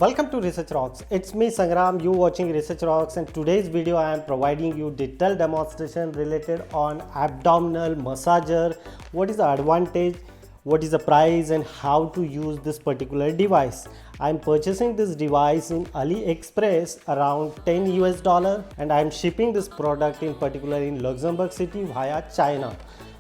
Welcome to Research Rocks. It's me Sangram, you watching Research Rocks, and today's video I am providing you detailed demonstration related on abdominal massager. What is the advantage, what is the price, and how to use this particular device. I am purchasing this device in AliExpress around $10 and I am shipping this product in particular in Luxembourg City via China.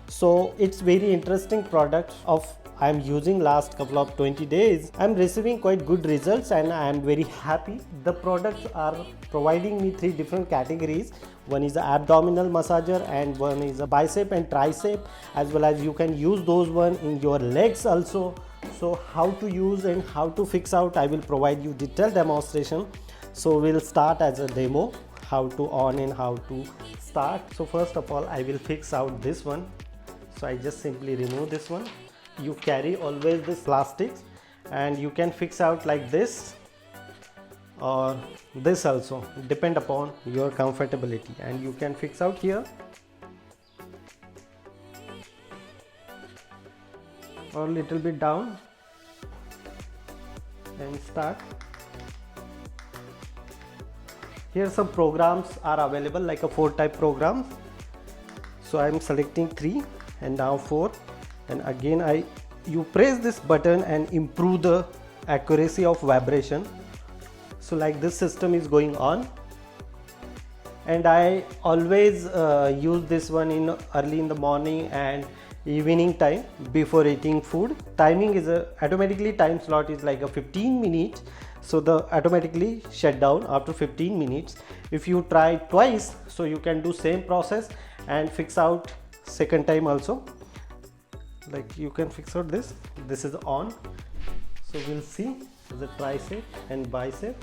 So it's very interesting product of I am using last couple of 20 days. I am receiving quite good results and I am very happy. The products are providing me three different categories. One is the abdominal massager and one is a bicep and tricep, as well as you can use those one in your legs also. So how to use and how to fix out, I will provide you detailed demonstration. So we'll start as a demo, how to on and how to start. So first of all, I will fix out this one. So I just simply remove this one. You carry always this plastics and you can fix out like this or this also, depend upon your comfortability, and you can fix out here or little bit down and start. Here some programs are available, like a 4 type programs. So I am selecting 3 and now 4. And again you press this button and improve the accuracy of vibration. So like this system is going on, and I always use this one in early in the morning and evening time before eating food. Timing is automatically time slot is like a 15 minutes, so the automatically shut down after 15 minutes. If you try twice, so you can do same process and fix out second time also. Like you can fix out this is on. So we'll see the tricep and bicep,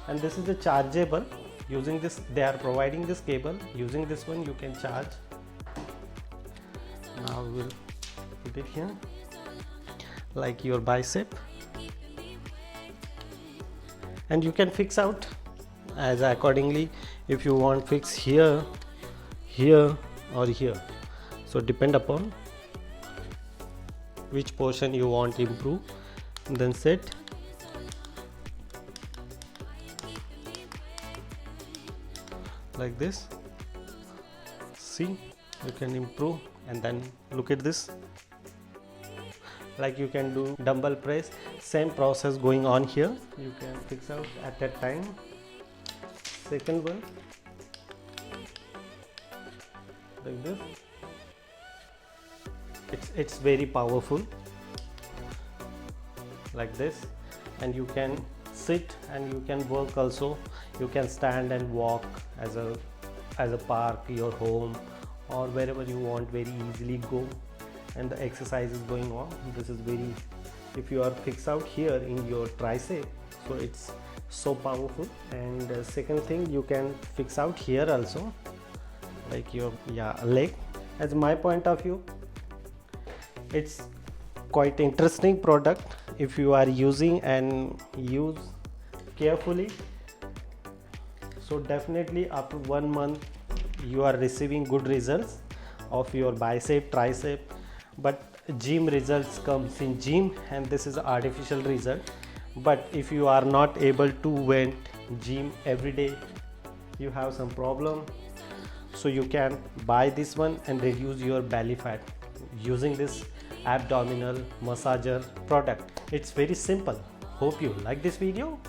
and this is the chargeable. Using this, they are providing this cable. Using this one you can charge. Now we'll put it here like your bicep, and you can fix out as accordingly. If you want fix here, here or here, so depend upon which portion you want to improve. Then set. Like this. See, you can improve, and then look at this. Like you can do dumbbell press, same process going on here. You can fix out at that time. Second one, like this. It's very powerful, like this, and you can sit and you can work also. You can stand and walk as a park, your home, or wherever you want, very easily go, and the exercise is going on. This is very, if you are fixed out here in your tricep, so it's so powerful. And second thing, you can fix out here also, like your leg. As my point of view, it's quite interesting product if you are using and use carefully. So definitely after 1 month you are receiving good results of your bicep, tricep. But gym results comes in gym, and this is artificial result. But if you are not able to went gym every day, you have some problem, so you can buy this one and reduce your belly fat using this abdominal massager product. It's very simple. Hope you like this video.